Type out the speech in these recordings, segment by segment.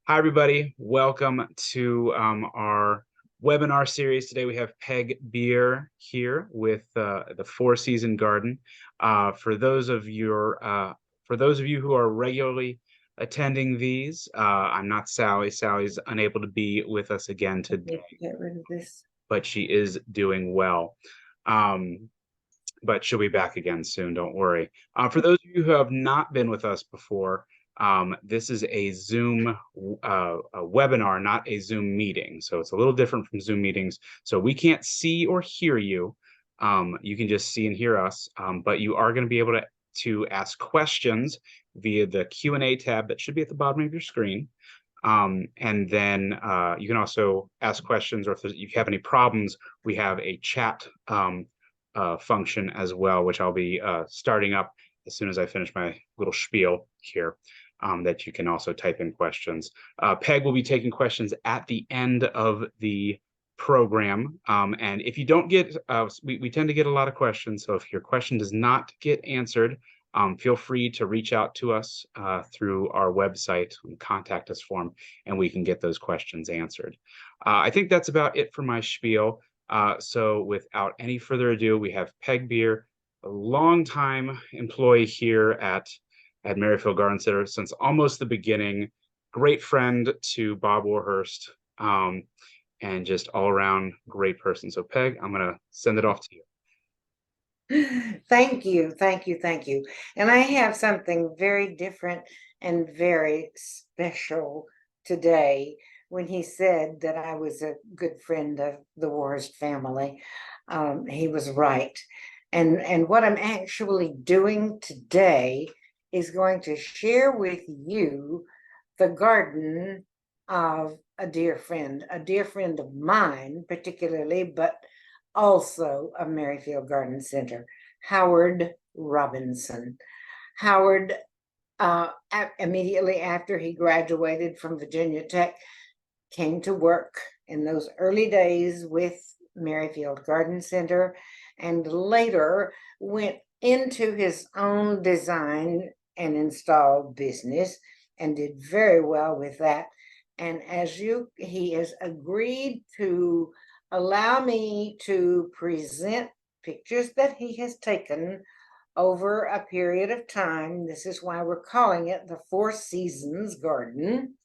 Hi, everybody. Welcome to our webinar series. Today we have Peg Beer here with the Four Season Garden. For those of you who are regularly attending these, I'm not Sally. Sally's unable to be with us again today, Get rid of this. but she is doing well. Um, but she'll be back again soon. Don't worry. For those of you who have not been with us before, this is a Zoom a webinar, not a Zoom meeting. So it's a little different from Zoom meetings. So we can't see or hear you. You can just see and hear us, but you are going to be able to ask questions via the Q&A tab that should be at the bottom of your screen. And then you can also ask questions, or if you have any problems, we have a chat function as well, which I'll be starting up as soon as I finish my little spiel here, that you can also type in questions. Peg will be taking questions at the end of the program. And if you don't get, we tend to get a lot of questions. So if your question does not get answered, feel free to reach out to us through our website, contact us form, and we can get those questions answered. I think that's about it for my spiel. So without any further ado, we have Peg Beer, a longtime employee here at Merrifield Garden Center since almost the beginning, great friend to Bob Warhurst, and just all around great person. So Peg, I'm gonna send it off to you. Thank you, thank you, thank you. And I have something very different and very special today. When he said that I was a good friend of the Worst family, he was right. And what I'm actually doing today is going to share with you the garden of a dear friend of mine, particularly, but also of Merrifield Garden Center, Howard Robinson. Howard, immediately after he graduated from Virginia Tech, came to work in those early days with Merrifield Garden Center, and later went into his own design and install business and did very well with that. And he has agreed to allow me to present pictures that he has taken over a period of time. This is why we're calling it the Four Seasons Garden.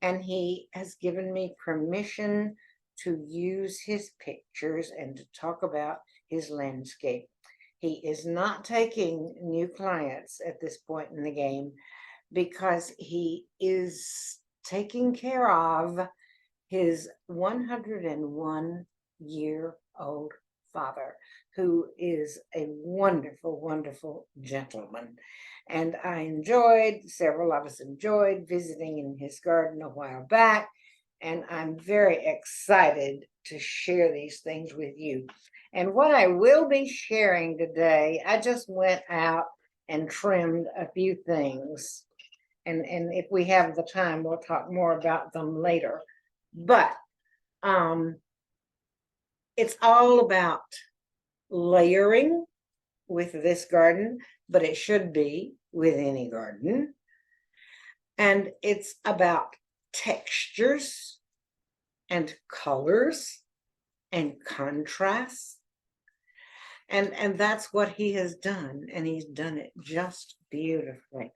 And he has given me permission to use his pictures and to talk about his landscape. He is not taking new clients at this point in the game because he is taking care of his 101-year-old father, who is a wonderful, wonderful gentleman. And several of us enjoyed visiting in his garden a while back. And I'm very excited to share these things with you. And what I will be sharing today, I just went out and trimmed a few things. And if we have the time, we'll talk more about them later. But it's all about layering with this garden, but it should be with any garden. And it's about textures and colors and contrasts. And that's what he has done, and he's done it just beautifully.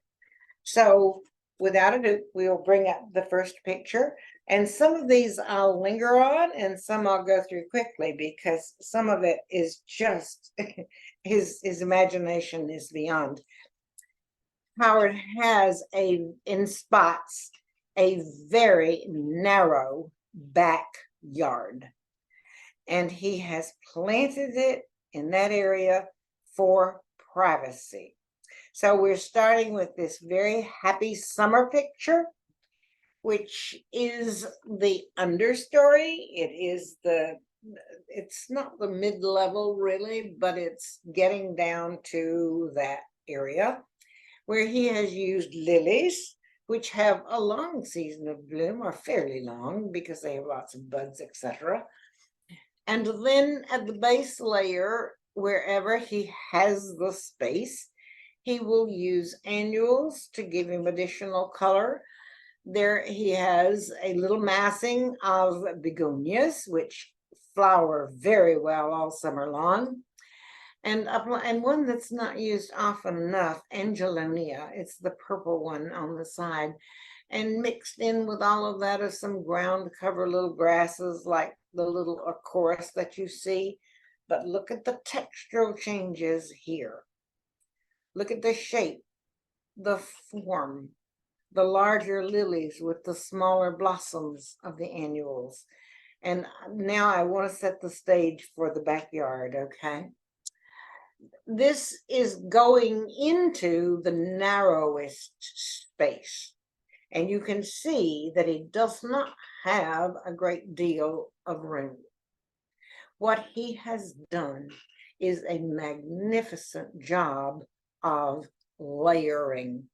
So without ado, we'll bring up the first picture. And some of these I'll linger on, and some I'll go through quickly because some of it is just his imagination is beyond. Howard has in spots a very narrow backyard, and he has planted it in that area for privacy. So we're starting with this very happy summer picture, which is the understory. It's not the mid-level really, but it's getting down to that area where he has used lilies, which have a long season of bloom, or fairly long because they have lots of buds, etc. And then at the base layer, wherever he has the space, he will use annuals to give him additional color. There he has a little massing of begonias, which flower very well all summer long. And one that's not used often enough, Angelonia. It's the purple one on the side. And mixed in with all of that is some ground cover little grasses like the little chorus that you see. But look at the textural changes here. Look at the shape, the form, the larger lilies with the smaller blossoms of the annuals. And now I want to set the stage for the backyard, okay? This is going into the narrowest space. And you can see that he does not have a great deal of room. What he has done is a magnificent job of layering.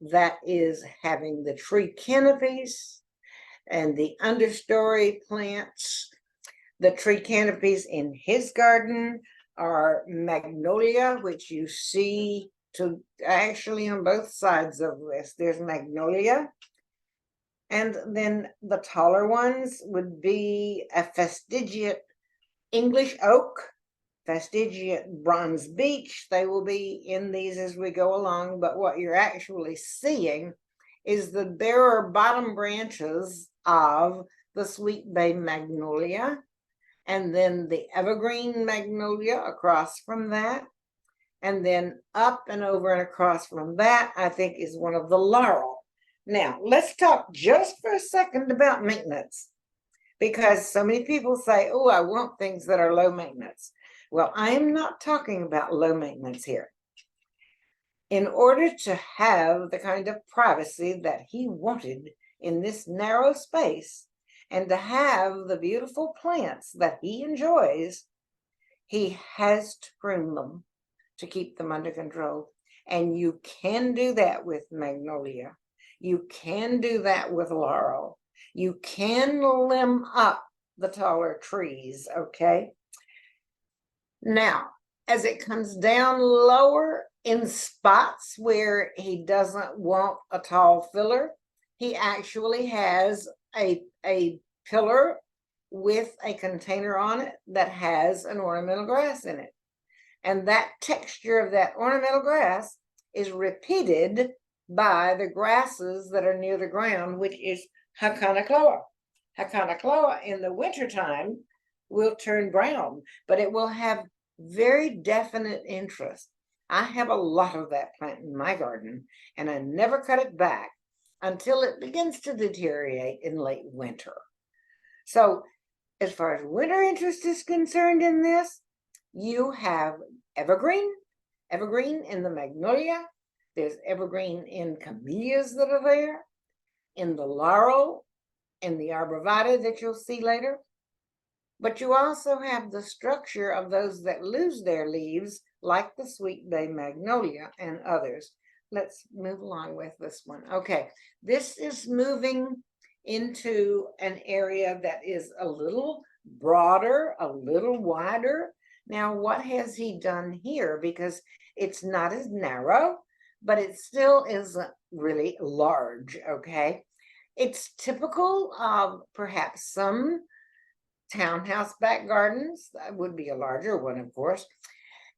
That is having the tree canopies and the understory plants. The tree canopies in his garden are magnolia, which you see to actually on both sides of this. There's magnolia. And then the taller ones would be a fastigiate English oak, fastigiate bronze beech. They will be in these as we go along, but what you're actually seeing is that there are bottom branches of the sweet bay magnolia, and then the evergreen magnolia across from that, and then up and over and across from that, I think, is one of the laurel. Now, let's talk just for a second about maintenance, because so many people say, oh, I want things that are low maintenance. Well, I am not talking about low maintenance here. In order to have the kind of privacy that he wanted in this narrow space and to have the beautiful plants that he enjoys, he has to prune them to keep them under control. And you can do that with magnolia. You can do that with laurel. You can limb up the taller trees, okay? Now, as it comes down lower in spots where he doesn't want a tall filler, he actually has a pillar with a container on it that has an ornamental grass in it. And that texture of that ornamental grass is repeated by the grasses that are near the ground, which is Hakanakloa. Hakanakloa in the wintertime will turn brown, but it will have very definite interest. I have a lot of that plant in my garden, and I never cut it back until it begins to deteriorate in late winter. So as far as winter interest is concerned in this, you have evergreen in the magnolia. There's evergreen in camellias that are there, in the laurel, in the arborvitae that you'll see later. But you also have the structure of those that lose their leaves, like the sweet bay magnolia and others. Let's move along with this one. Okay, this is moving into an area that is a little broader, a little wider. Now, what has he done here? Because it's not as narrow, but it still isn't really large, okay? It's typical of perhaps some townhouse back gardens. That would be a larger one, of course.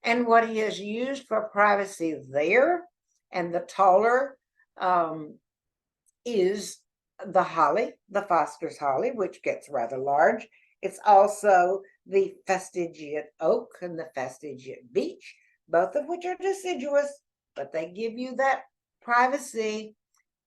And what he has used for privacy there and the taller is the holly, the Foster's holly, which gets rather large. It's also the fastigiate oak and the fastigiate beech, both of which are deciduous, but they give you that privacy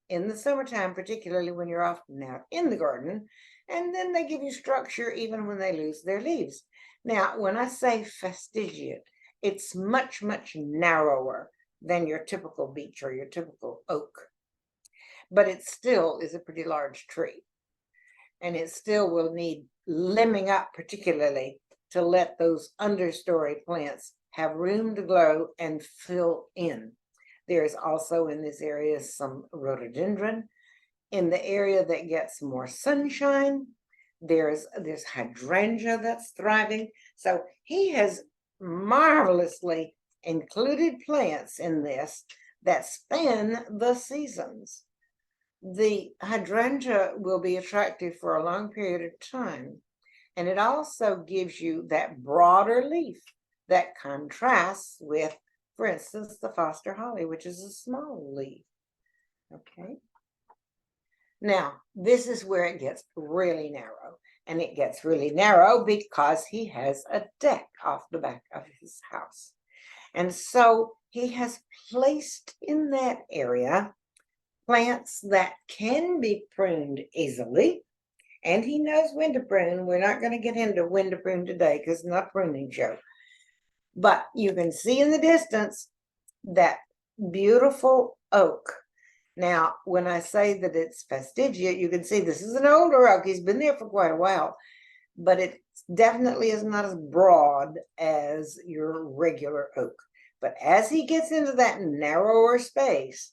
in the summertime, particularly when you're often out in the garden. And then they give you structure even when they lose their leaves. Now, when I say fastigiate, it's much, much narrower than your typical beech or your typical oak. But it still is a pretty large tree. And it still will need limbing up, particularly to let those understory plants have room to grow and fill in. There's also in this area some rhododendron. In the area that gets more sunshine, there's hydrangea that's thriving. So he has marvelously included plants in this that span the seasons. the hydrangea will be attractive for a long period of time. And it also gives you that broader leaf that contrasts with, for instance, the Foster holly, which is a small leaf. Okay. Now, this is where it gets really narrow. And it gets really narrow because he has a deck off the back of his house. And so he has placed in that area plants that can be pruned easily. And he knows when to prune. We're not going to get into when to prune today because it's not a pruning show. But you can see in the distance that beautiful oak. Now, when I say that it's fastigia, you can see this is an older oak. He's been there for quite a while, but it definitely is not as broad as your regular oak. But as he gets into that narrower space,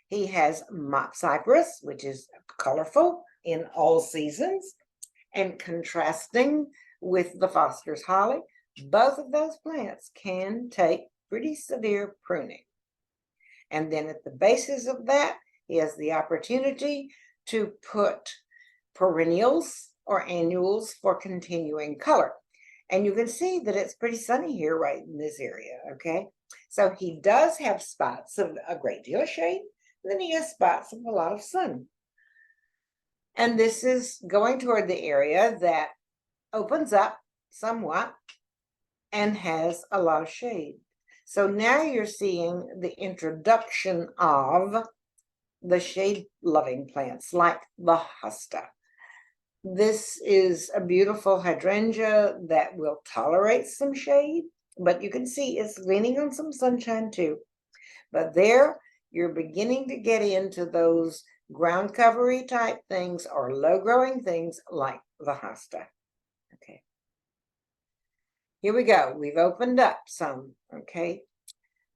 he has mop cypress, which is colorful in all seasons and contrasting with the Foster's holly. Both of those plants can take pretty severe pruning. And then at the basis of that, he has the opportunity to put perennials or annuals for continuing color. And you can see that it's pretty sunny here right in this area, okay? So he does have spots of a great deal of shade, and then he has spots of a lot of sun. And this is going toward the area that opens up somewhat and has a lot of shade. So now you're seeing the introduction of the shade-loving plants like the hosta. This is a beautiful hydrangea that will tolerate some shade, but you can see it's leaning on some sunshine too. But there, you're beginning to get into those ground covery type things or low-growing things like the hosta. Okay. Here we go. We've opened up some, okay?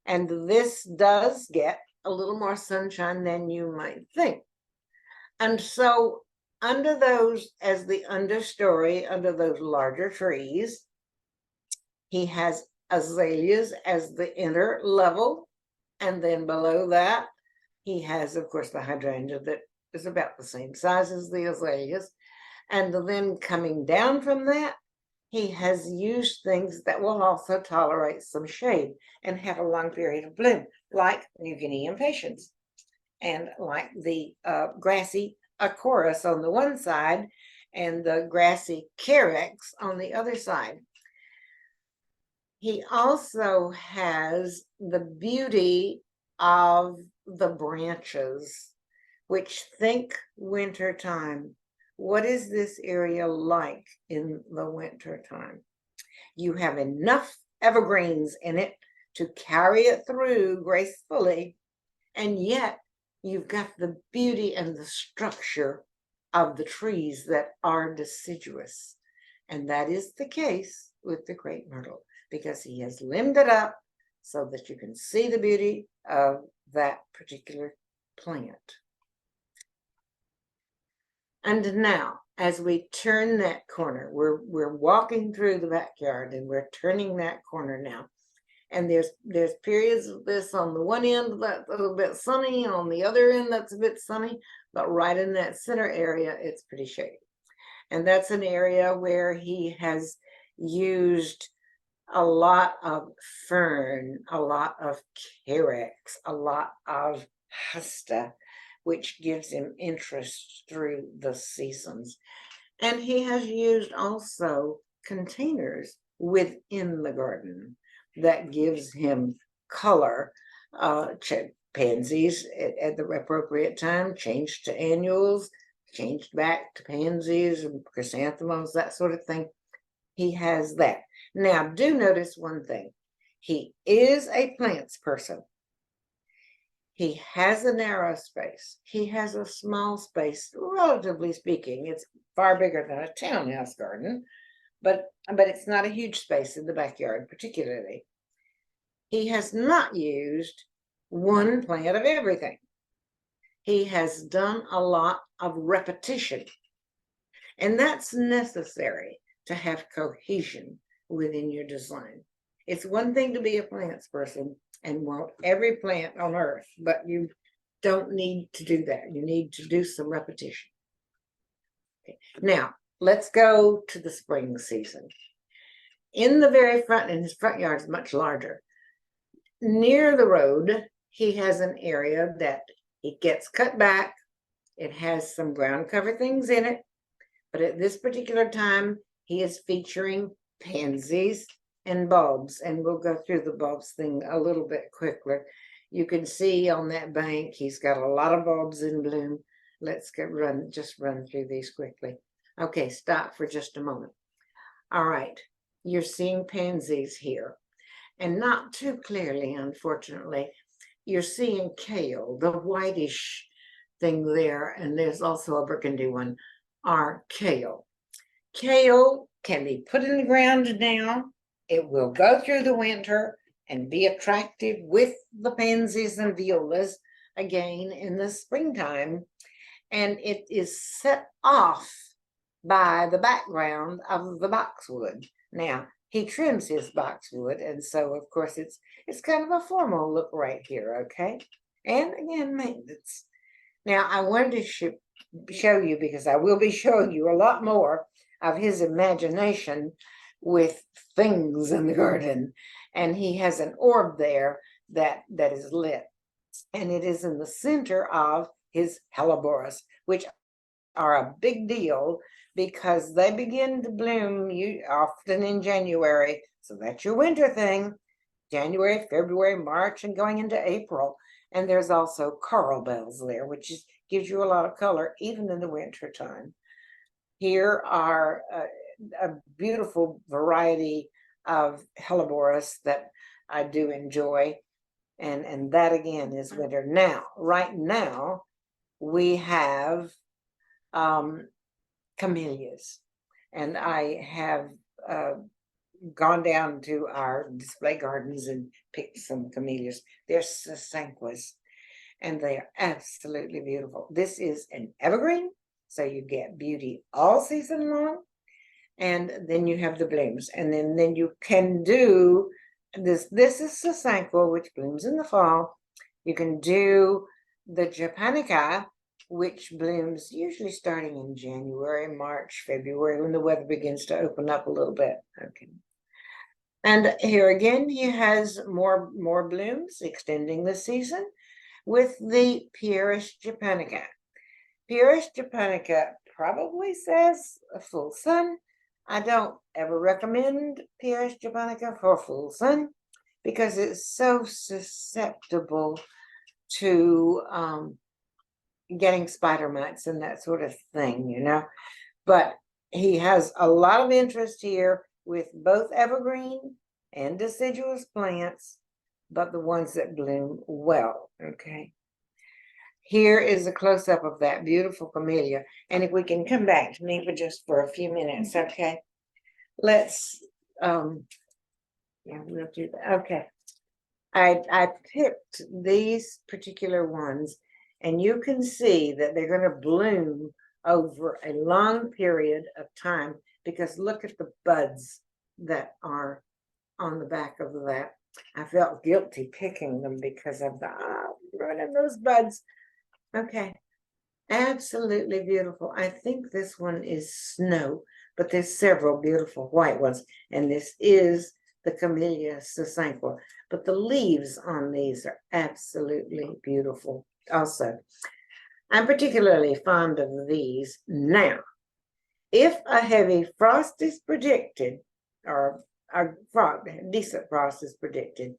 And this does get a little more sunshine than you might think. And so under those, as the understory, under those larger trees, he has azaleas as the inner level. And then below that, he has, of course, the hydrangea that is about the same size as the azaleas. And then coming down from that, he has used things that will also tolerate some shade and have a long period of bloom, like New Guinea impatiens and like the grassy acorus on the one side and the grassy carex on the other side. He also has the beauty of the branches, which think wintertime. What is this area like in the winter time? You have enough evergreens in it to carry it through gracefully, and yet you've got the beauty and the structure of the trees that are deciduous. And that is the case with the crepe myrtle, because he has limbed it up so that you can see the beauty of that particular plant. And now, as we turn that corner, we're walking through the backyard and we're turning that corner now. And there's periods of this on the one end that's a little bit sunny, on the other end that's a bit sunny, but right in that center area, it's pretty shady. And that's an area where he has used a lot of fern, a lot of carex, a lot of hosta, which gives him interest through the seasons. And he has used also containers within the garden that gives him color. Pansies at the appropriate time, changed to annuals, changed back to pansies and chrysanthemums, that sort of thing. He has that. Now, do notice one thing. He is a plants person. He has a narrow space. He has a small space, relatively speaking. It's far bigger than a townhouse garden, but it's not a huge space in the backyard, particularly. He has not used one plant of everything. He has done a lot of repetition, and that's necessary to have cohesion within your design. It's one thing to be a plants person and want every plant on earth, but you don't need to do that. You need to do some repetition. Okay. Now, let's go to the spring season. In the very front, and his front yard is much larger. Near the road, he has an area that it gets cut back. It has some ground cover things in it. But at this particular time, he is featuring pansies and bulbs. And we'll go through the bulbs thing a little bit quicker. You can see on that bank, he's got a lot of bulbs in bloom. Let's just run through these quickly. Okay, stop for just a moment. All right, you're seeing pansies here. And not too clearly, unfortunately. You're seeing kale, the whitish thing there, and there's also a burgundy one, are kale. Kale can be put in the ground now. It will go through the winter and be attractive with the pansies and violas again in the springtime. And it is set off by the background of the boxwood. Now, he trims his boxwood, and so of course it's kind of a formal look right here, okay? And again, maintenance. Now, I wanted to show you, because I will be showing you a lot more of his imagination with things in the garden. And he has an orb there that is lit. And it is in the center of his helleborus, which are a big deal because they begin to bloom often in January. So that's your winter thing. January, February, March, and going into April. And there's also coral bells there, which gives you a lot of color even in the winter time. Here are a beautiful variety of helleborus that I do enjoy. And that again is winter. Now, right now, we have camellias. And I have gone down to our display gardens and picked some camellias. They're sasanquas, and they are absolutely beautiful. This is an evergreen, so you get beauty all season long. And then you have the blooms, and then you can do this. This is sasanqua, which blooms in the fall. You can do the japonica, which blooms usually starting in January, March, February, when the weather begins to open up a little bit. Okay. And here again, he has more blooms extending the season with the Pieris japonica. Pieris japonica probably says a full sun. I don't ever recommend Pieris japonica for full sun because it's so susceptible to getting spider mites and that sort of thing, you know. But he has a lot of interest here with both evergreen and deciduous plants, but the ones that bloom well, okay. Here is a close-up of that beautiful camellia. And if we can come back to me for a few minutes, okay? Let's, yeah, we'll do that, okay. I picked these particular ones, and you can see that they're going to bloom over a long period of time, because look at the buds that are on the back of that. I felt guilty picking them because of running those buds. Okay, absolutely beautiful. I think this one is snow, but there's several beautiful white ones, and this is the Camellia sasanqua. But the leaves on these are absolutely beautiful also. I'm particularly fond of these. Now, if a heavy frost is predicted, or a decent frost is predicted,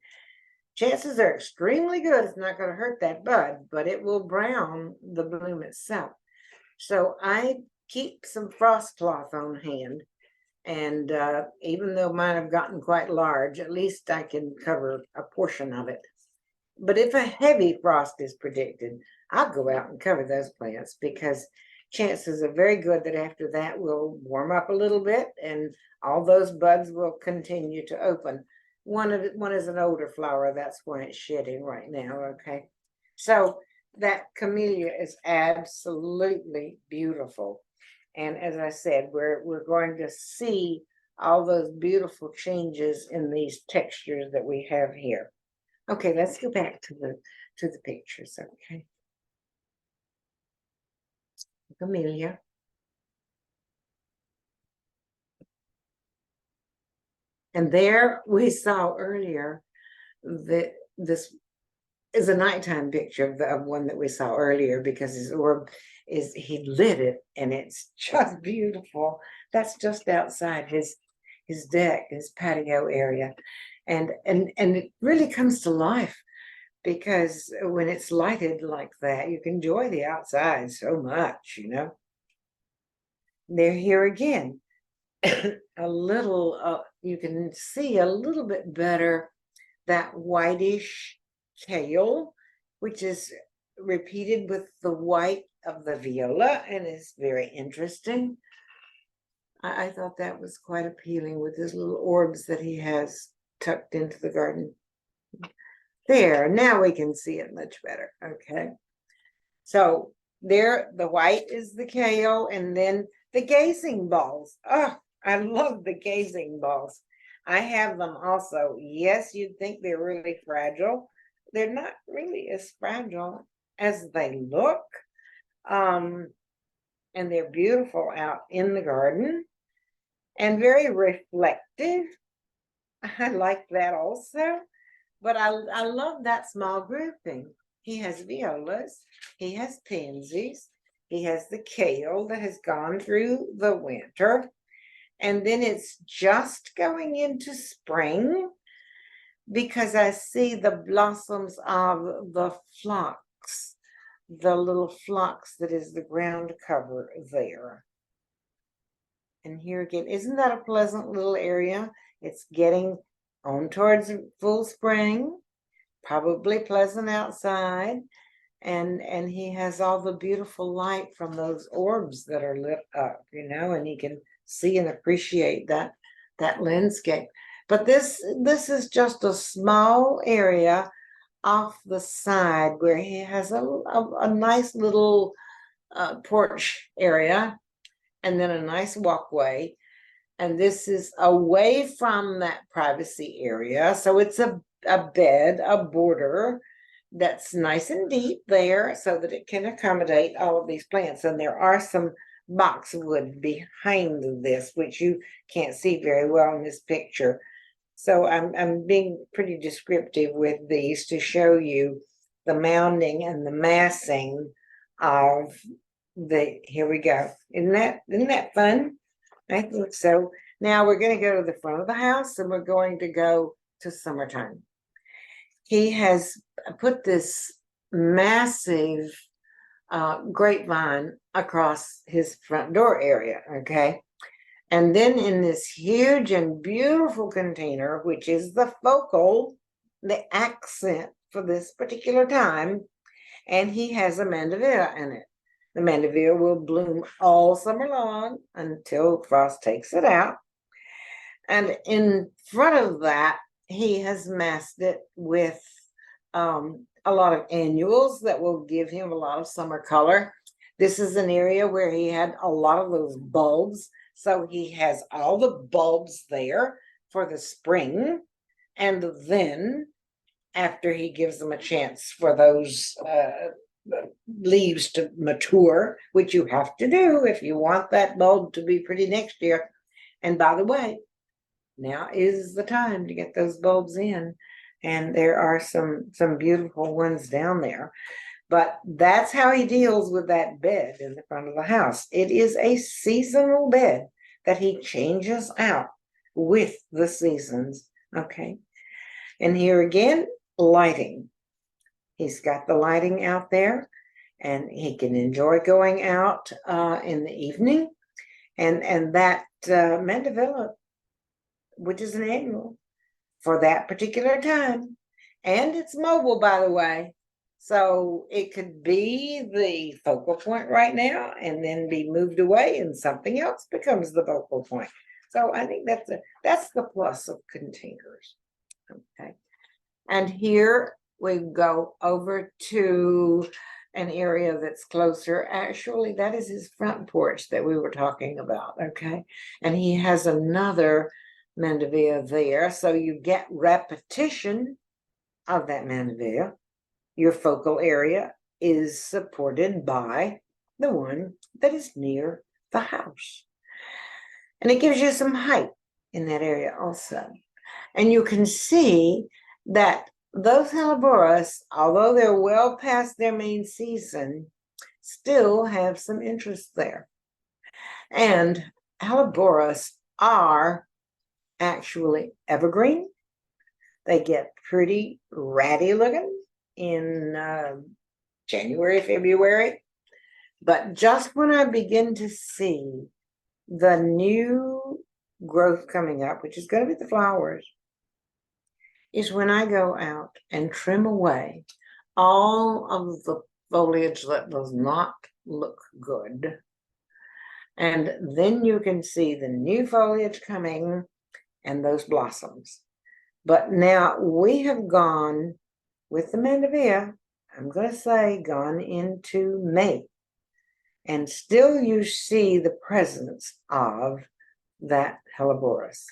chances are extremely good it's not going to hurt that bud, but it will brown the bloom itself. So I keep some frost cloth on hand. And even though mine have gotten quite large, at least I can cover a portion of it. But if a heavy frost is predicted, I'll go out and cover those plants, because chances are very good that after that will warm up a little bit and all those buds will continue to open. One is an older flower, that's when it's shedding right now, okay? So that camellia is absolutely beautiful. And as I said, we're going to see all those beautiful changes in these textures that we have here. Okay, let's go back to the pictures, okay? camellia. And there we saw earlier that this is a nighttime picture of one that we saw earlier, because his orb is, he lit it and it's just beautiful. That's just outside his deck, his patio area. And it really comes to life, because when it's lighted like that, you can enjoy the outside so much, you know. They're here again. A little, you can see a little bit better that whitish tail, which is repeated with the white of the viola, and is very interesting. I thought that was quite appealing with his little orbs that he has tucked into the garden. There, now we can see it much better. Okay. So there, the white is the kale, and then the gazing balls. Oh, I love the gazing balls. I have them also. Yes, you'd think they're really fragile. They're not really as fragile as they look. And they're beautiful out in the garden and very reflective. I like that also. But I love that small grouping. He has violas, he has pansies, he has the kale that has gone through the winter, and then it's just going into spring, because I see the blossoms of the phlox, the little phlox that is the ground cover there. And here again, isn't that a pleasant little area? It's getting on towards full spring, probably pleasant outside. And he has all the beautiful light from those orbs that are lit up, you know, and he can see and appreciate that landscape. But this is just a small area off the side where he has a nice little porch area, and then a nice walkway. And this is away from that privacy area. So it's a bed, a border that's nice and deep there, so that it can accommodate all of these plants. And there are some boxwood behind this, which you can't see very well in this picture. So I'm being pretty descriptive with these to show you the mounding and the massing of the, here we go. Isn't that fun? I think so. Now we're going to go to the front of the house, and we're going to go to summertime. He has put this massive grapevine across his front door area, okay? And then in this huge and beautiful container, which is the focal, the accent for this particular time, and he has a mandevilla in it. The mandevilla will bloom all summer long until frost takes it out. And in front of that, he has masked it with a lot of annuals that will give him a lot of summer color. This is an area where he had a lot of those bulbs. So he has all the bulbs there for the spring. And then after he gives them a chance for those leaves to mature, which you have to do if you want that bulb to be pretty next year. And by the way, now is the time to get those bulbs in. And there are some beautiful ones down there. But that's how he deals with that bed in the front of the house. It is a seasonal bed that he changes out with the seasons. Okay. And here again, lighting. He's got the lighting out there, and he can enjoy going out in the evening. And that mandevilla, which is an annual for that particular time. And it's mobile, by the way. So it could be the focal point right now and then be moved away, and something else becomes the focal point. So I think that's the plus of containers. Okay. And here we go over to an area that's closer. Actually, that is his front porch that we were talking about. Okay. And he has another mandevilla there. So you get repetition of that mandevilla. Your focal area is supported by the one that is near the house. And it gives you some height in that area also. And you can see that those Helleborus, although they're well past their main season, still have some interest there. And Helleborus are actually evergreen. They get pretty ratty looking in January, February. But just when I begin to see the new growth coming up, which is going to be the flowers, is when I go out and trim away all of the foliage that does not look good. And then you can see the new foliage coming and those blossoms. But now we have gone with the mandevilla, I'm going to say gone into May. And still you see the presence of that Helleborus.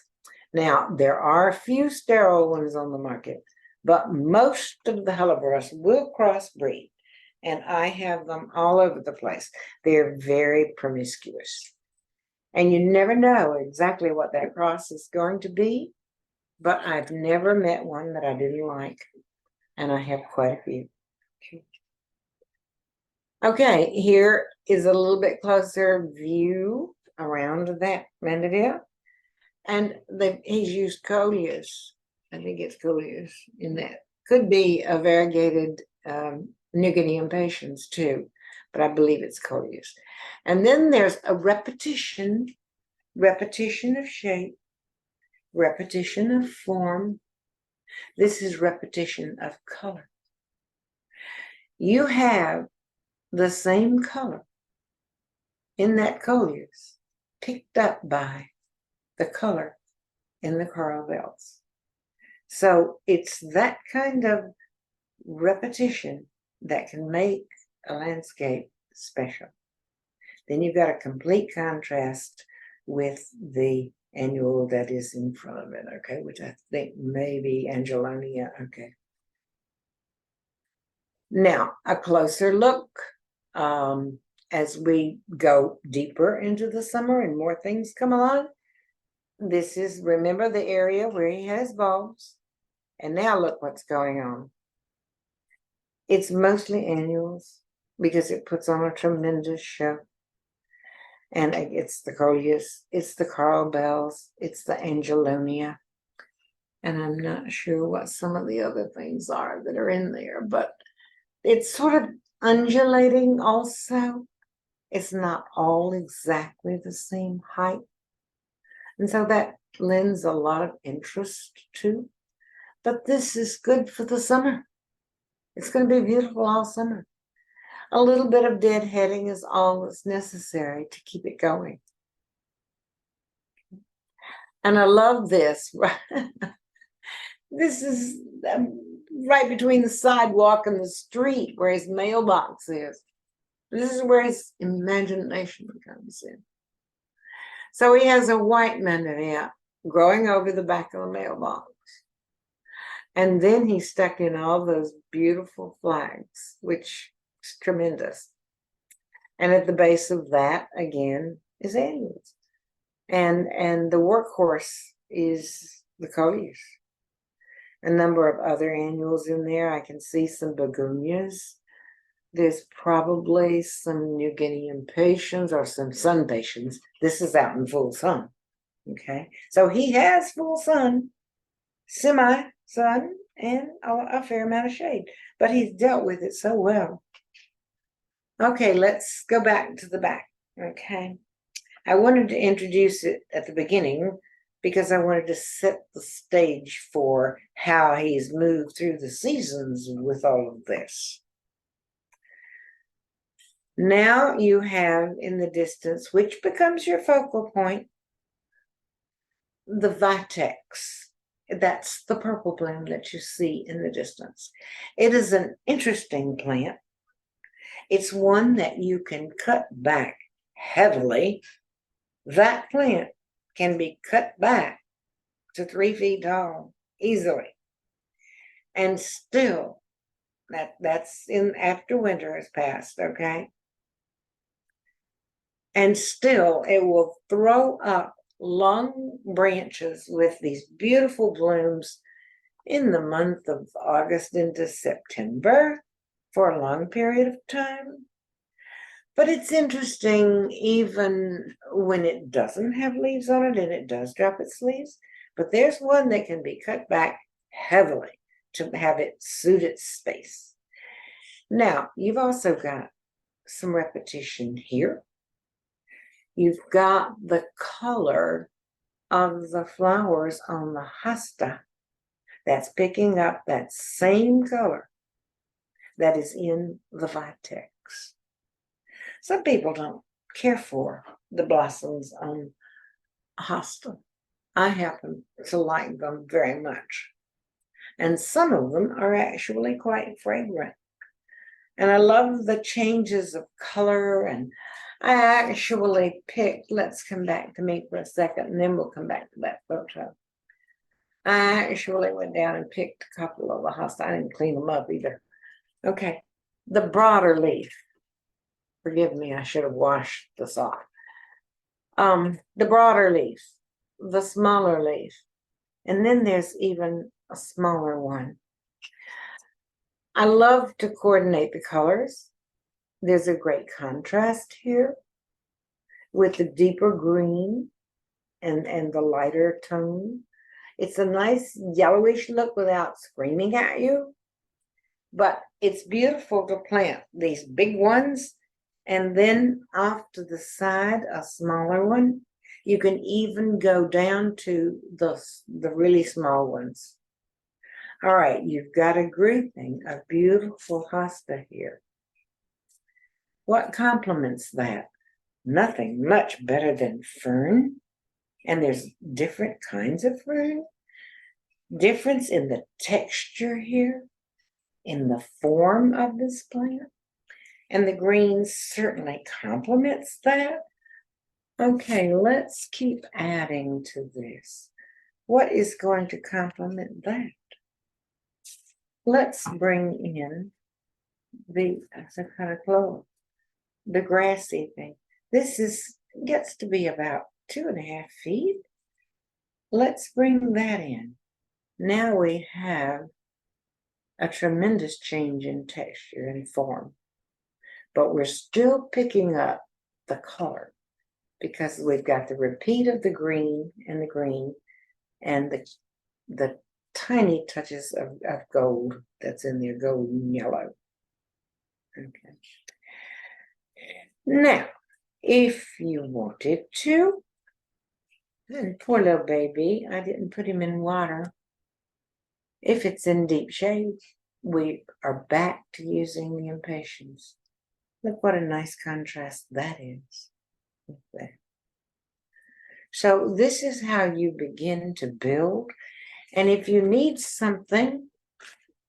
Now, there are a few sterile ones on the market, but most of the Helleborus will crossbreed, and I have them all over the place. They're very promiscuous. And you never know exactly what that cross is going to be, but I've never met one that I didn't like, and I have quite a few. Okay, here is a little bit closer view around that mandeville. And he's used coleus. I think it's coleus in that. Could be a variegated New Guinea impatiens too, but I believe it's coleus. And then there's a repetition of shape, repetition of form. This is repetition of color. You have the same color in that coleus picked up by the color in the coral bells. So it's that kind of repetition that can make a landscape special. Then you've got a complete contrast with the annual that is in front of it, okay, which I think may be Angelonia, okay. Now, a closer look as we go deeper into the summer and more things come along. This is, remember, the area where he has bulbs. And now look what's going on. It's mostly annuals because it puts on a tremendous show. And it's the coleus, it's the coral bells, it's the angelonia. And I'm not sure what some of the other things are that are in there, but it's sort of undulating also. It's not all exactly the same height. And so that lends a lot of interest too. But this is good for the summer. It's going to be beautiful all summer. A little bit of deadheading is all that's necessary to keep it going. And I love this. This is right between the sidewalk and the street where his mailbox is. This is where his imagination comes in. So he has a white mandevilla growing over the back of the mailbox. And then he stuck in all those beautiful flags, which is tremendous. And at the base of that, again, is annuals. And the workhorse is the coleus. A number of other annuals in there. I can see some begonias. There's probably some New Guinea impatiens or some sun patiens. This is out in full sun. Okay, so he has full sun, semi-sun, and a fair amount of shade, but he's dealt with it so well. Okay, let's go back to the back. Okay, I wanted to introduce it at the beginning because I wanted to set the stage for how he's moved through the seasons with all of this. Now you have in the distance, which becomes your focal point, the vitex. That's the purple bloom that you see in the distance. It is an interesting plant. It's one that you can cut back heavily. That plant can be cut back to 3 feet tall easily. And still, that's in after winter has passed, okay? And still it will throw up long branches with these beautiful blooms in the month of August into September for a long period of time. But it's interesting even when it doesn't have leaves on it and it does drop its leaves. But there's one that can be cut back heavily to have it suit its space. Now, you've also got some repetition here. You've got the color of the flowers on the hosta that's picking up that same color that is in the vitex. Some people don't care for the blossoms on hosta. I happen to like them very much. And some of them are actually quite fragrant. And I love the changes of color. And I actually picked, let's come back to me for a second, and then we'll come back to that photo. I actually went down and picked a couple of the hosta. I didn't clean them up either. Okay, the broader leaf. Forgive me, I should have washed this off. The broader leaf, the smaller leaf, and then there's even a smaller one. I love to coordinate the colors. There's a great contrast here with the deeper green and the lighter tone. It's a nice yellowish look without screaming at you, but it's beautiful to plant these big ones. And then off to the side, a smaller one. You can even go down to the really small ones. All right, you've got a grouping of beautiful hosta here. What complements that? Nothing much better than fern. And there's different kinds of fern. Difference in the texture here, in the form of this plant. And the green certainly complements that. Okay, let's keep adding to this. What is going to complement that? Let's bring in the grassy thing. This gets to be about 2.5 feet. Let's bring that in. Now we have a tremendous change in texture and form. But we're still picking up the color because we've got the repeat of the green and the tiny touches of gold that's in there, golden yellow. Okay. Now, if you wanted to, and poor little baby, I didn't put him in water. If it's in deep shade, we are back to using the impatiens. Look what a nice contrast that is. So this is how you begin to build. And if you need something,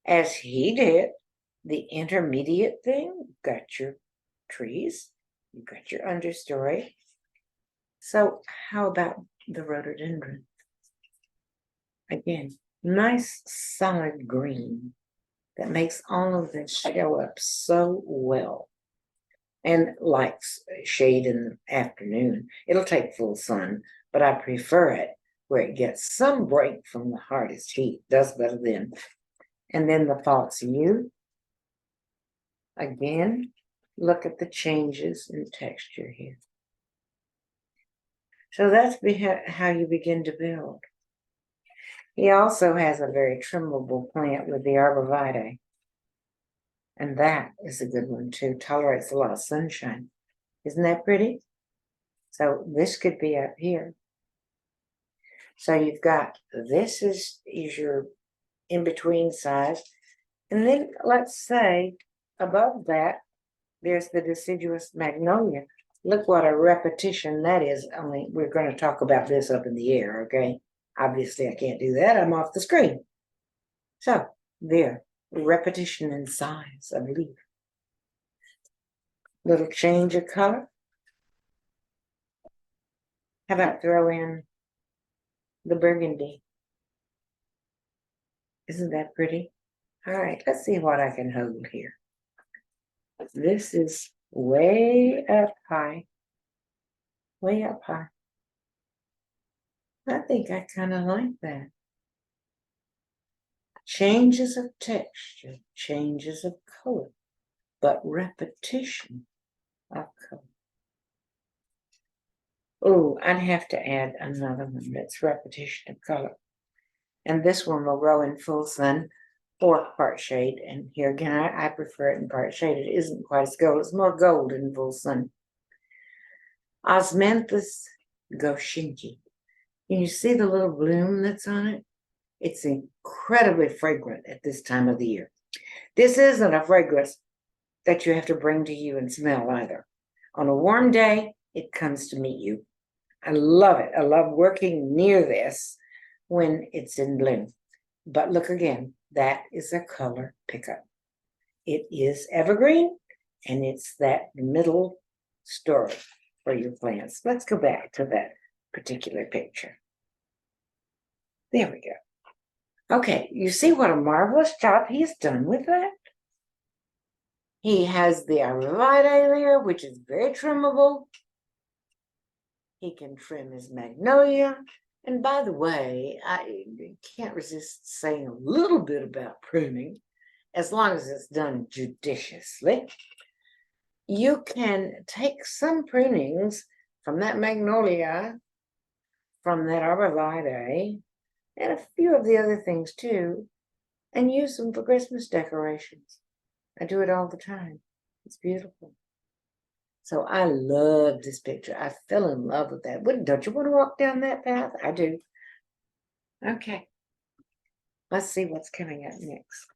as he did, the intermediate thing, you've got your trees, you've got your understory. So how about the rhododendron? Again, nice solid green that makes all of this show up so well. And likes shade in the afternoon. It'll take full sun, but I prefer it where it gets some break from the hardest heat. Does better then. And then the false yew. Again, look at the changes in texture here. So that's how you begin to build. He also has a very trimmable plant with the arborvitae. And that is a good one too. Tolerates a lot of sunshine. Isn't that pretty? So this could be up here. So you've got, this is your in-between size. And then let's say above that, there's the deciduous magnolia. Look what a repetition that is. Only we're going to talk about this up in the air, okay? Obviously I can't do that. I'm off the screen. So there. Repetition in size of leaf. Little change of color. How about throw in the burgundy? Isn't that pretty? All right, let's see what I can hold here. This is way up high. way up high. I think I kind of like that. Changes of texture, changes of color, but repetition of color. Oh, I'd have to add another one that's repetition of color. And this one will grow in full sun or part shade. And here again, I prefer it in part shade. It isn't quite as gold. It's more gold in full sun. Osmanthus goshinki. Can you see the little bloom that's on it? It's incredibly fragrant at this time of the year. This isn't a fragrance that you have to bring to you and smell either. On a warm day, it comes to meet you. I love it. I love working near this when it's in bloom. But look again, that is a color pickup. It is evergreen, and it's that middle story for your plants. Let's go back to that particular picture. There we go. Okay, you see what a marvelous job he's done with that? He has the arborvitae there, which is very trimmable. He can trim his magnolia. And by the way, I can't resist saying a little bit about pruning, as long as it's done judiciously. You can take some prunings from that magnolia, from that arborvitae, and a few of the other things too, and use them for Christmas decorations. I do it all the time. It's beautiful. So I love this picture. I fell in love with that. Don't you want to walk down that path? I do. Okay. Let's see what's coming up next.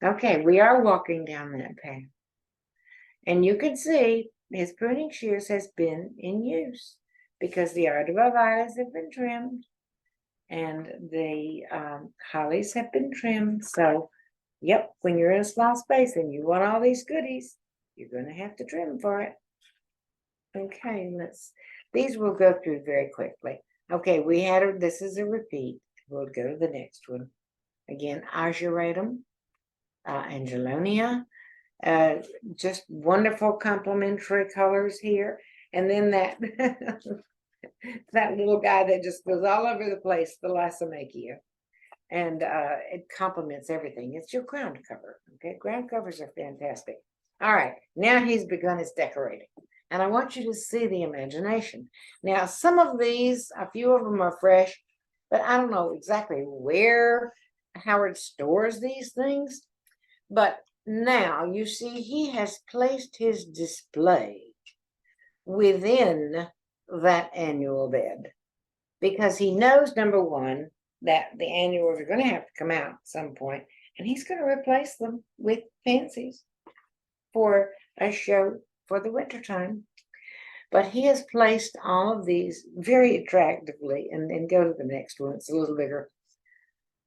Okay, we are walking down that path. And you can see his pruning shears has been in use because the arborvitaes have been trimmed and the hollies have been trimmed. So, yep, when you're in a small space and you want all these goodies, you're going to have to trim for it. Okay, these we'll go through very quickly. Okay, this is a repeat. We'll go to the next one. Again, Ageratum, Angelonia, just wonderful complementary colors here. And then that that little guy that just goes all over the place, the Lysimachia. And it complements everything. It's your ground cover. Okay, ground covers are fantastic. All right, now he's begun his decorating. And I want you to see the imagination. Now, some of these, a few of them are fresh, but I don't know exactly where Howard stores these things. But now you see he has placed his display within that annual bed because he knows, number one, that the annuals are going to have to come out at some point, and he's going to replace them with fancies for a show for the wintertime. But he has placed all of these very attractively, and then go to the next one, it's a little bigger,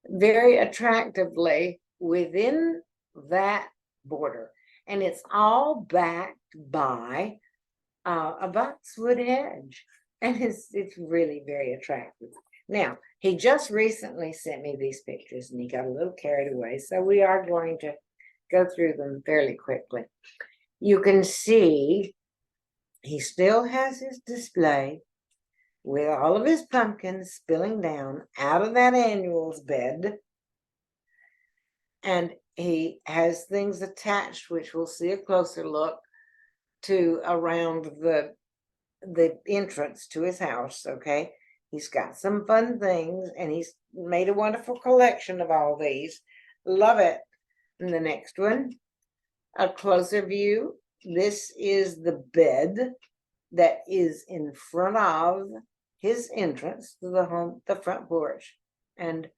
very attractively within that border. And it's all backed by a boxwood hedge. And it's really very attractive. Now, he just recently sent me these pictures and he got a little carried away. So we are going to go through them fairly quickly. You can see he still has his display with all of his pumpkins spilling down out of that annuals bed. And he has things attached, which we'll see a closer look to around the entrance to his house. Okay, he's got some fun things and he's made a wonderful collection of all these. Love it. And the next one, a closer view. This is the bed that is in front of his entrance to the front porch. And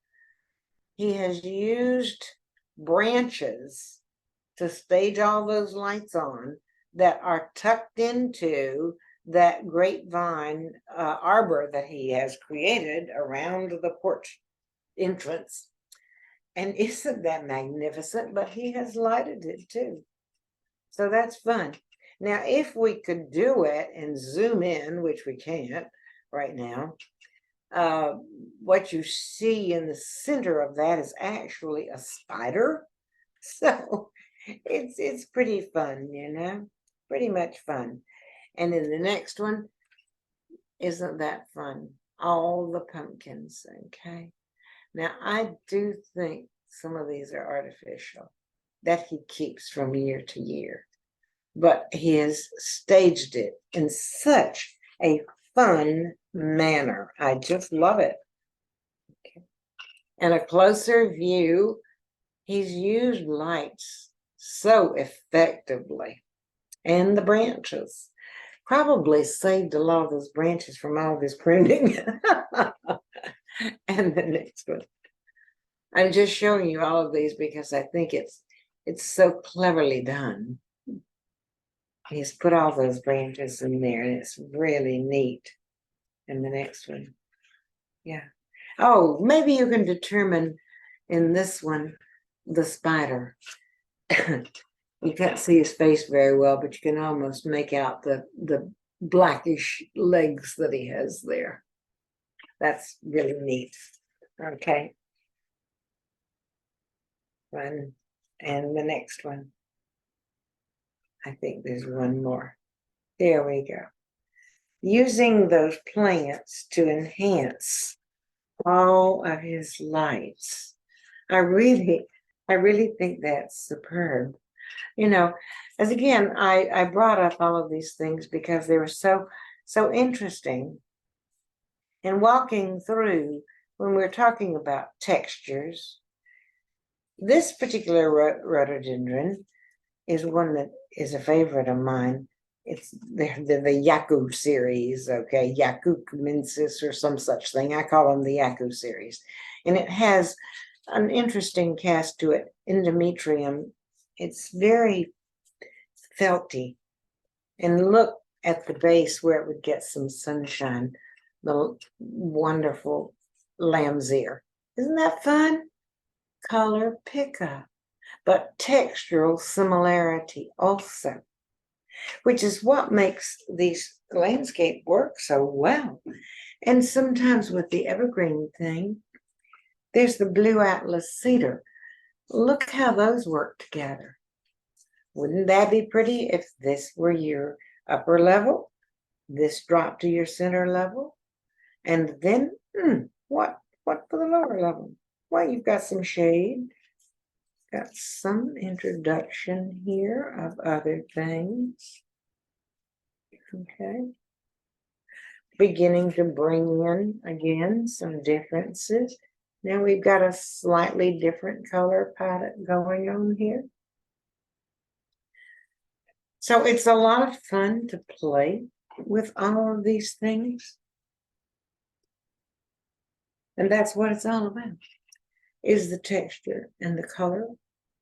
he has used branches to stage all those lights on that are tucked into that grapevine arbor that he has created around the porch entrance. And isn't that magnificent? But he has lighted it too. So that's fun. Now, if we could do it and zoom in, which we can't right now, what you see in the center of that is actually a spider. So it's pretty fun, pretty much fun. And in the next one, Isn't that fun? All the pumpkins, okay? Now, I do think some of these are artificial that he keeps from year to year, but he has staged it in such a fun manner. I just love it. Okay. And a closer view, he's used lights so effectively, and the branches. Probably saved a lot of those branches from all this pruning. And the next one. I'm just showing you all of these because I think it's so cleverly done. He's put all those branches in there and it's really neat. And the next one. Yeah. Oh, maybe you can determine in this one the spider. You can't see his face very well, but you can almost make out the blackish legs that he has there. That's really neat. Okay. One. And the next one. I think there's one more. There we go. Using those plants to enhance all of his lights. I really think that's superb. You know, as again, I brought up all of these things because they were so interesting. And walking through, when we're talking about textures, this particular rhododendron is one that is a favorite of mine. It's the Yaku series, okay, Yaku Kumensis or some such thing. I call them the Yaku series. And it has an interesting cast to it, endometrium. It's very felty. And look at the base where it would get some sunshine, the wonderful lamb's ear. Isn't that fun? Color pickup, but textural similarity also, which is what makes these landscape work so well. And sometimes with the evergreen thing, there's the blue atlas cedar. Look how those work together. Wouldn't that be pretty if this were your upper level, this dropped to your center level, and then what for the lower level? Well, you've got some shade, got some introduction here of other things. Okay. Beginning to bring in, again, some differences. Now we've got a slightly different color palette going on here. So it's a lot of fun to play with all of these things. And that's what it's all about, is the texture and the color,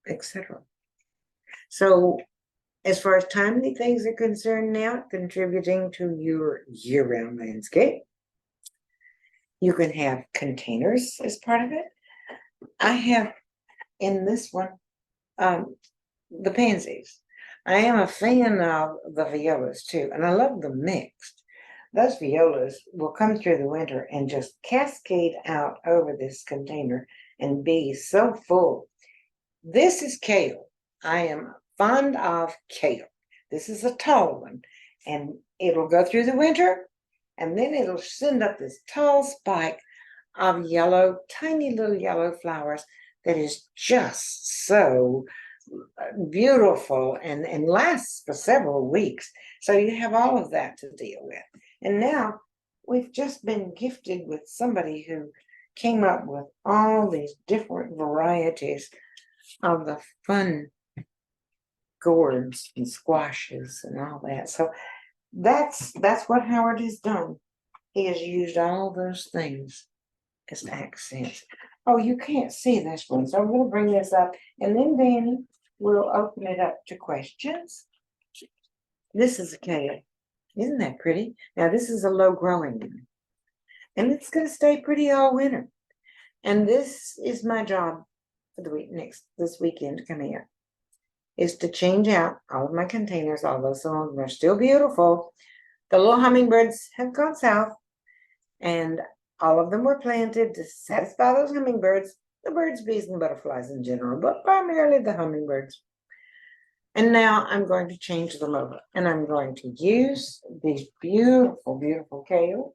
etc. So as far as timely things are concerned now, contributing to your year-round landscape, you can have containers as part of it. I have in this one, the pansies. I am a fan of the violas too, and I love them mixed. Those violas will come through the winter and just cascade out over this container and be so full. This is kale. I am fond of kale. This is a tall one, and it'll go through the winter, and then it'll send up this tall spike of yellow, tiny little yellow flowers that is just so beautiful and lasts for several weeks. So you have all of that to deal with. And now we've just been gifted with somebody who came up with all these different varieties of the fun gourds and squashes and all that. So that's what Howard has done. He has used all those things as accents. Oh, you can't see this one, so I'm going to bring this up, and then Danny will open it up to questions. This is a kale. Isn't that pretty? Now this is a low growing one, and it's going to stay pretty all winter. And this is my job for the week this weekend coming up, is to change out all of my containers, although some of them are still beautiful. The little hummingbirds have gone south, and all of them were planted to satisfy those hummingbirds, the birds, bees, and butterflies in general, but primarily the hummingbirds. And now I'm going to change them over, and I'm going to use these beautiful, beautiful kale.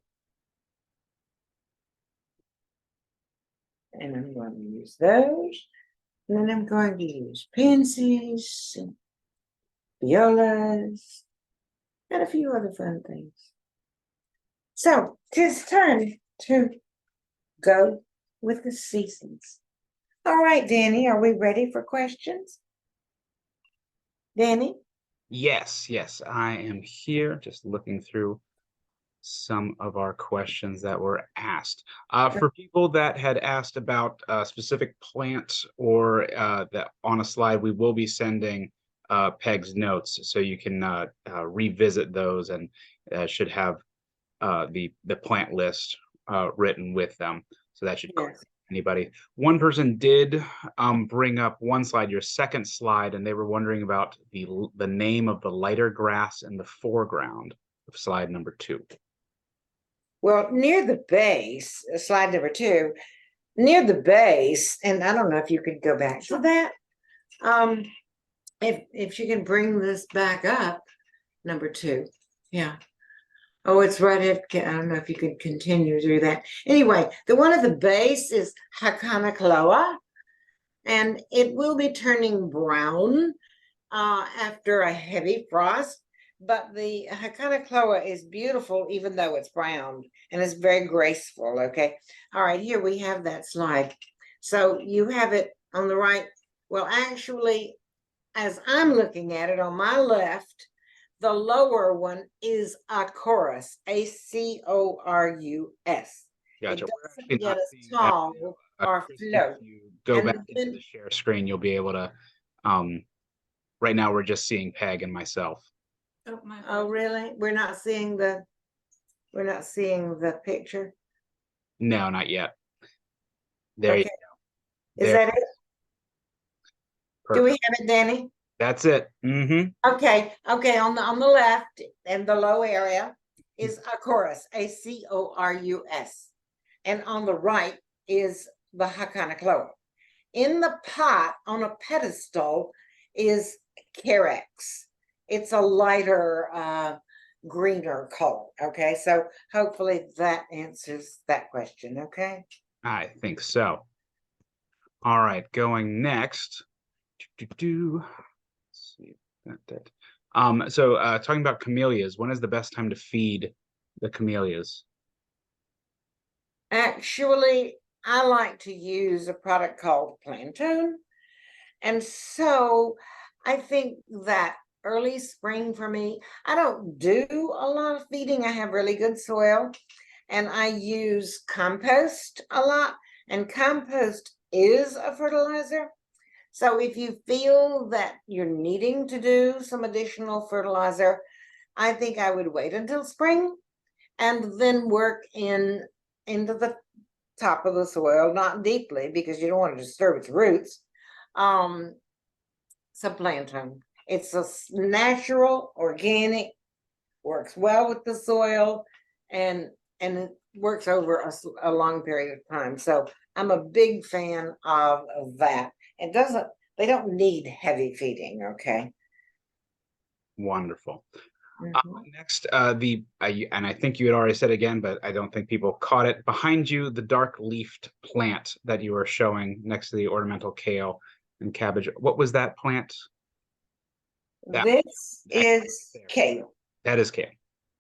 And I'm going to use those. And then I'm going to use pansies, and violas, and a few other fun things. So it's time to go with the seasons. All right, Danny, are we ready for questions? Danny? Yes, yes, I am here just looking through some of our questions that were asked. For people that had asked about specific plants or that on a slide, we will be sending Peg's notes so you can revisit those and should have the plant list written with them. So that should Yes. anybody. One person did bring up one slide, your second slide, and they were wondering about the name of the lighter grass in the foreground of slide number 2. Well, near the base, slide number 2, near the base, and I don't know if you could go back to that. If you can bring this back up, number 2. Yeah. Oh, it's right at, I don't know if you can continue through that. Anyway, the one at the base is Hakanakloa, and it will be turning brown after a heavy frost. But the Hakanakloa is beautiful, even though it's brown, and it's very graceful. Okay. All right, here we have that slide. So you have it on the right. Well, actually, as I'm looking at it on my left, the lower one is a chorus, Acorus. Gotcha. It We're doesn't actually get not as seeing that tall video. or Kristen, if float. you go And back into then, the share screen, you'll be able to. Right now, we're just seeing Peg and myself. oh, really? We're not seeing the picture. No, not yet. There you Okay. go. Is There, that it? Do we perfect. have it, Danny? That's it. Okay. Okay. On the left in the low area is a chorus, Acorus. And on the right is the Hakanakloa. In the pot on a pedestal is Carex. It's a lighter, greener color. Okay, so hopefully that answers that question. Okay. I think so. All right, going next. Let's see that. So talking about camellias, when is the best time to feed the camellias? Actually, I like to use a product called Plantoon. And so I think that early spring for me, I don't do a lot of feeding. I have really good soil and I use compost a lot, and compost is a fertilizer. So if you feel that you're needing to do some additional fertilizer, I think I would wait until spring and then work into the top of the soil, not deeply because you don't want to disturb its roots. Some plantain. It's a natural, organic, works well with the soil, and it works over a long period of time. So I'm a big fan of that. It doesn't. They don't need heavy feeding. Okay. Wonderful. Mhm. Next, and I think you had already said again, but I don't think people caught it. Behind you, the dark leafed plant that you were showing next to the ornamental kale and cabbage. What was that plant? That This that, is there. kale. That is kale.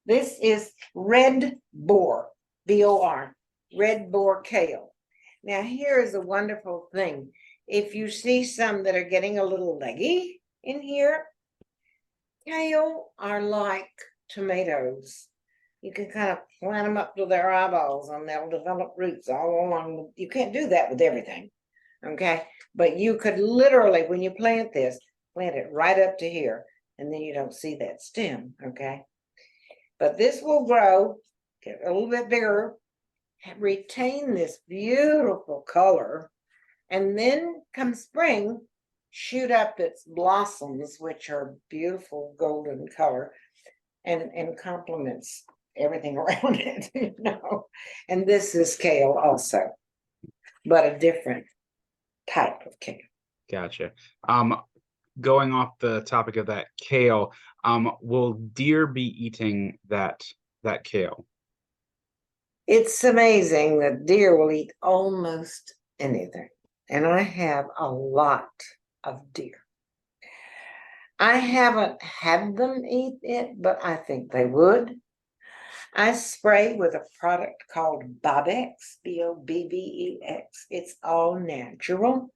This is red boar, BOR, red boar kale. Now, here is a wonderful thing. If you see some that are getting a little leggy in here, kale are like tomatoes. You can kind of plant them up to their eyeballs and they'll develop roots all along. You can't do that with everything, okay? But you could literally, when you plant this, plant it right up to here, and then you don't see that stem, okay? But this will grow, get a little bit bigger, retain this beautiful color, and then come spring, shoot up its blossoms, which are beautiful golden color, and complements everything around it, you know. And this is kale also, but a different type of kale. Gotcha. going off the topic of that kale, will deer be eating that kale? It's amazing that deer will eat almost anything. And I have a lot of deer. I haven't had them eat it, but I think they would. I spray with a product called Bobex, Bobbex. It's all natural.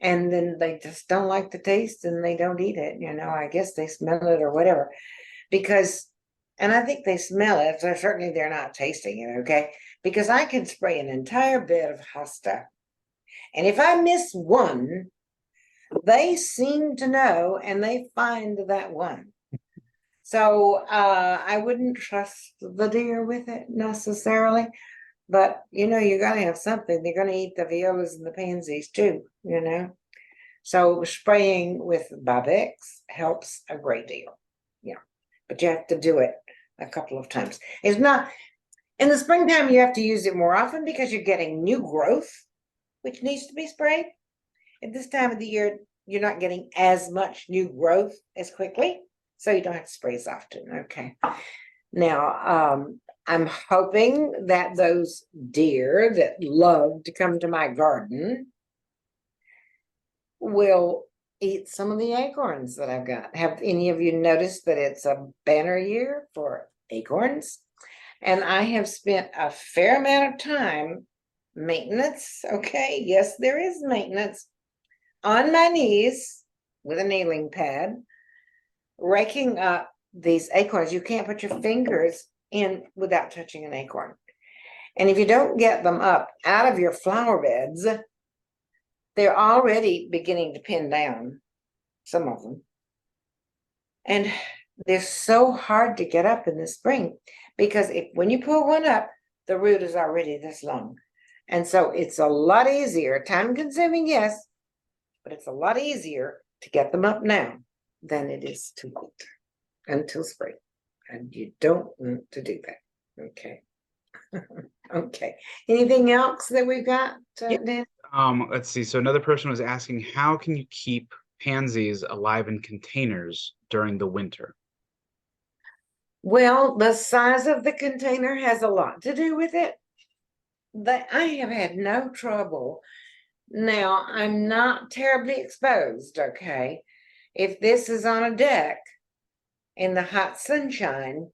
And then they just don't like the taste and they don't eat it. I guess they smell it or whatever. Because, and I think they smell it, so certainly they're not tasting it, okay? Because I can spray an entire bed of hosta. And if I miss one, they seem to know and they find that one. So I wouldn't trust the deer with it necessarily, but you're gonna have something. They're gonna eat the violas and the pansies too. So spraying with Bobex helps a great deal. Yeah, but you have to do it a couple of times. It's not in the springtime, you have to use it more often because you're getting new growth, which needs to be sprayed. At this time of the year, you're not getting as much new growth as quickly, so you don't have to spray as often. Okay. Now, I'm hoping that those deer that love to come to my garden will eat some of the acorns that I've got. Have any of you noticed that it's a banner year for acorns? And I have spent a fair amount of time maintenance. Okay, yes, there is maintenance on my knees with a kneeling pad, raking up these acorns. You can't put your fingers in without touching an acorn. And if you don't get them up out of your flower beds, they're already beginning to pin down, some of them. And they're so hard to get up in the spring because when you pull one up, the root is already this long. And so it's a lot easier, time consuming, yes, but it's a lot easier to get them up now than it is to wait until spring. And you don't want to do that. Okay. Okay. Anything else that we've got, Dan? Let's see. So another person was asking, how can you keep pansies alive in containers during the winter? Well, the size of the container has a lot to do with it. I have had no trouble. Now, I'm not terribly exposed, okay? If this is on a deck in the hot sunshine,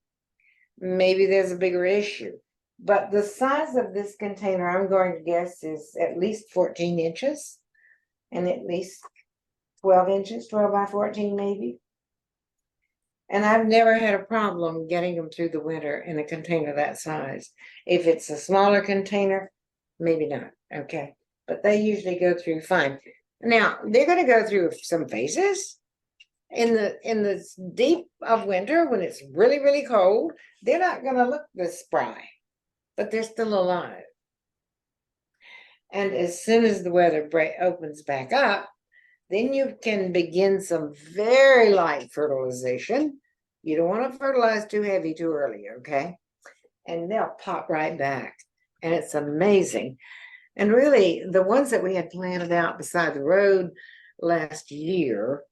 maybe there's a bigger issue. But the size of this container, I'm going to guess, is at least 14 inches and at least 12 inches, 12 by 14 maybe. And I've never had a problem getting them through the winter in a container that size. If it's a smaller container, maybe not, okay? But they usually go through fine. Now, they're going to go through some phases. In the deep of winter, when it's really, really cold, they're not going to look this spry, but they're still alive. And as soon as the weather opens back up, then you can begin some very light fertilization. You don't want to fertilize too heavy too early, okay? And they'll pop right back. And it's amazing. And really, the ones that we had planted out beside the road last year,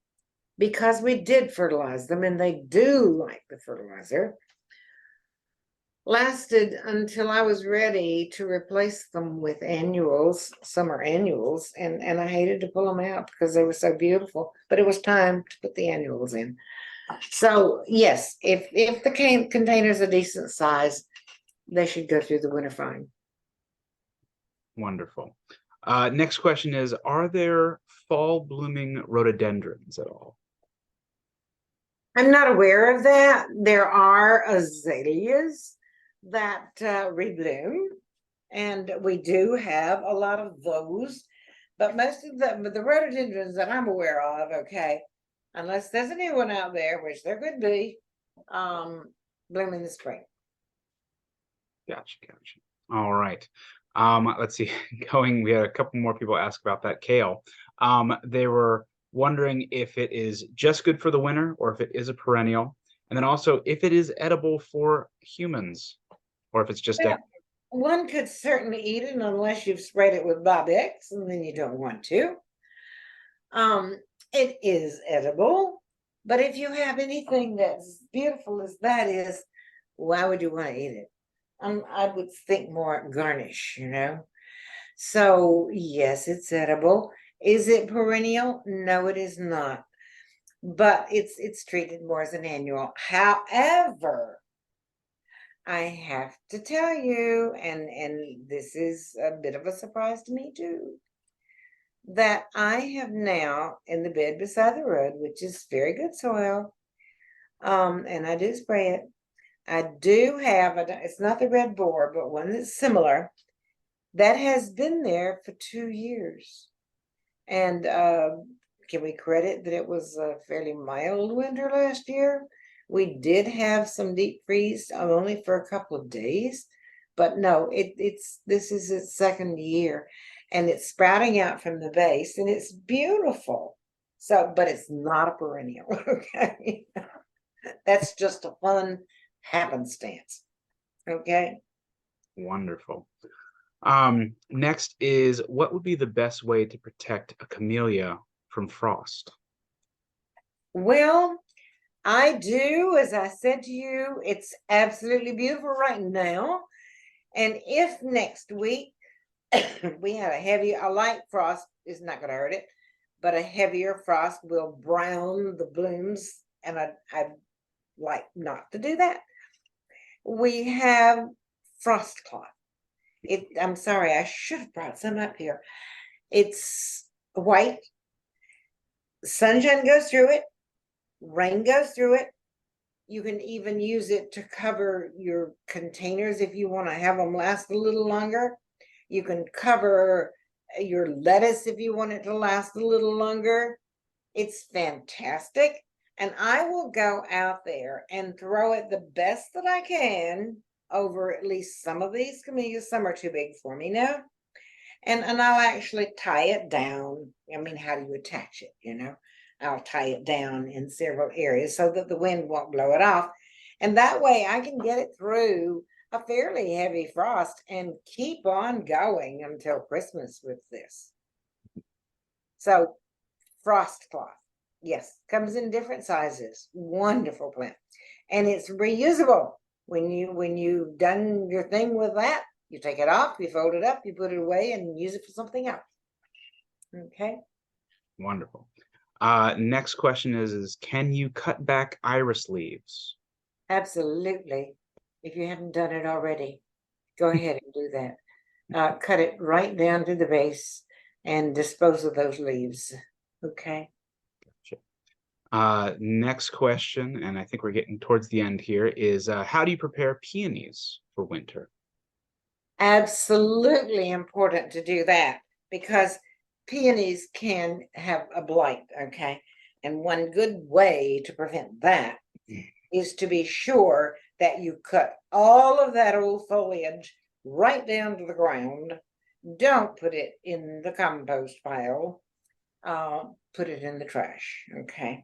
because we did fertilize them and they do like the fertilizer, lasted until I was ready to replace them with annuals, summer annuals, and I hated to pull them out because they were so beautiful, but it was time to put the annuals in. So yes, if the container's a decent size, they should go through the winter fine. Wonderful. Next question is, are there fall blooming rhododendrons at all? I'm not aware of that. There are azaleas that rebloom, and we do have a lot of those, but most of the rhododendrons that I'm aware of, okay, unless there's a new one out there, which there could be, bloom in the spring. Gotcha. All right. Let's see. We had a couple more people ask about that kale. They were wondering if it is just good for the winter or if it is a perennial, and then also if it is edible for humans or if it's just Well, one could certainly eat it unless you've sprayed it with Bobex, and then you don't want to. It is edible, but if you have anything that's beautiful as that is, why would you want to eat it? I would think more garnish, you know. So yes, it's edible. Is it perennial? No, it is not. But it's treated more as an annual. However, I have to tell you, and this is a bit of a surprise to me too, that I have now in the bed beside the road, which is very good soil, and I do spray it. I do have it's not the red boar, but one that's similar that has been there for 2 years. And can we credit that it was a fairly mild winter last year? We did have some deep freeze only for a couple of days, but no, this is its second year, and it's sprouting out from the base, and it's beautiful. So, but it's not a perennial. Okay, that's just a fun happenstance. Okay. Wonderful. Next is, what would be the best way to protect a camellia from frost? Well, I do, as I said to you, it's absolutely beautiful right now. And if next week we have a light frost is not going to hurt it, but a heavier frost will brown the blooms, and I'd like not to do that. We have frost cloth. I'm sorry, I should have brought some up here. It's white. Sunshine goes through it. Rain goes through it. You can even use it to cover your containers if you want to have them last a little longer. You can cover your lettuce if you want it to last a little longer. It's fantastic. And I will go out there and throw it the best that I can over at least some of these camellias. Some are too big for me now. And I'll actually tie it down. I mean, how do you attach it, you know? I'll tie it down in several areas so that the wind won't blow it off. And that way I can get it through a fairly heavy frost and keep on going until Christmas with this. So frost cloth, yes, comes in different sizes. Wonderful plant. And it's reusable. When you've done your thing with that, you take it off, you fold it up, you put it away, and use it for something else. Okay. Wonderful. Next question is can you cut back iris leaves? Absolutely. If you haven't done it already, go ahead and do that. Cut it right down to the base and dispose of those leaves. Okay. Next question, and I think we're getting towards the end here, is how do you prepare peonies for winter? Absolutely important to do that because peonies can have a blight. Okay. And one good way to prevent that is to be sure that you cut all of that old foliage right down to the ground. Don't put it in the compost pile. Put it in the trash. Okay.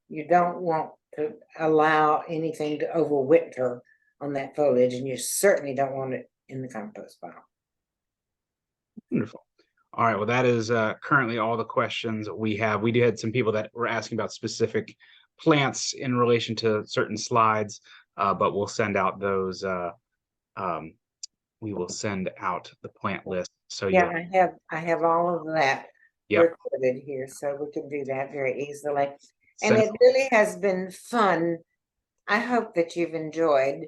You don't want to allow anything to overwinter on that foliage, and you certainly don't want it in the compost pile. Wonderful. All right. Well, that is currently all the questions we have. We had some people that were asking about specific plants in relation to certain slides, but we'll send out those. We will send out the plant list. So Yeah, you'll. I have all of that Yep. recorded here, so we can do that very easily. And Send. it really has been fun. I hope that you've enjoyed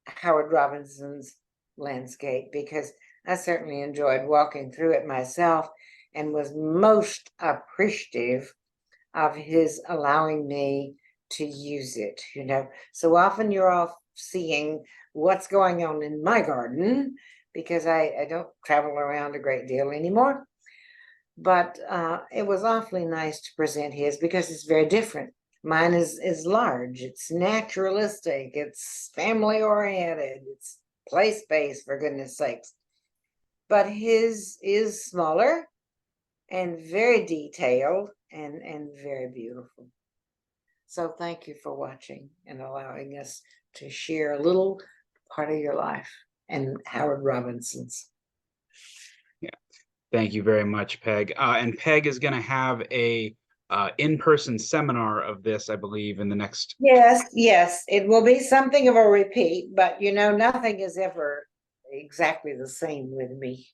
Howard Robinson's landscape, because I certainly enjoyed walking through it myself and was most appreciative of his allowing me to use it. You know, so often you're off seeing what's going on in my garden because I don't travel around a great deal anymore. But it was awfully nice to present his because it's very different. Mine is large, it's naturalistic, it's family oriented, it's place-based, for goodness sakes. But his is smaller and very detailed and very beautiful. So thank you for watching and allowing us to share a little part of your life and Howard Robinson's. Yeah. Thank you very much, Peg. And Peg is going to have a in-person seminar of this, I believe, in the next. Yes, yes, it will be something of a repeat, but nothing is ever exactly the same with me.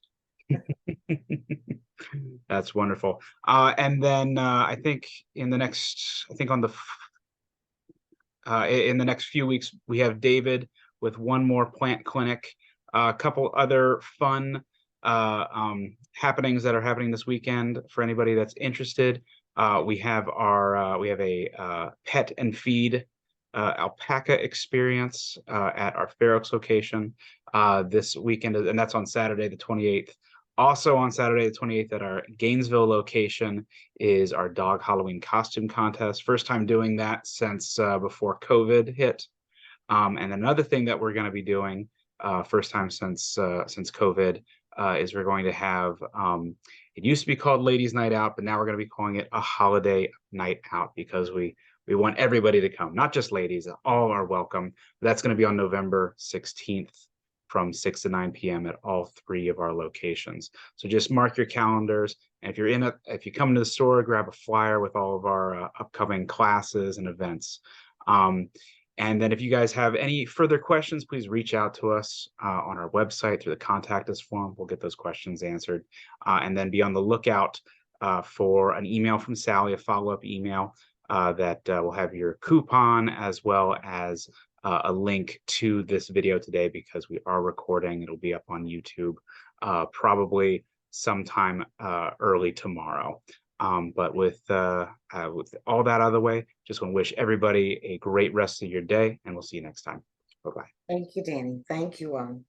That's wonderful. And then I think in the next few weeks, we have David with one more plant clinic, a couple other fun happenings that are happening this weekend for anybody that's interested. We have a pet and feed alpaca experience at our Fair Oaks location this weekend, and that's on Saturday the 28th. Also on Saturday the 28th at our Gainesville location is our dog Halloween costume contest. First time doing that since before COVID hit. And another thing that we're going to be doing, first time since COVID, is we're going to have. It used to be called Ladies Night Out, but now we're going to be calling it a Holiday Night Out because we want everybody to come, not just ladies. All are welcome. That's going to be on November 16th from 6 to 9 p.m. at all three of our locations. So just mark your calendars. And if you come to the store, grab a flyer with all of our upcoming classes and events. And then if you guys have any further questions, please reach out to us on our website through the contact us form. We'll get those questions answered. And then be on the lookout for an email from Sally, a follow-up email that will have your coupon as well as a link to this video today because we are recording. It'll be up on YouTube probably sometime early tomorrow. But with all that out of the way, just want to wish everybody a great rest of your day, and we'll see you next time. Bye-bye. Thank you, Danny. Thank you.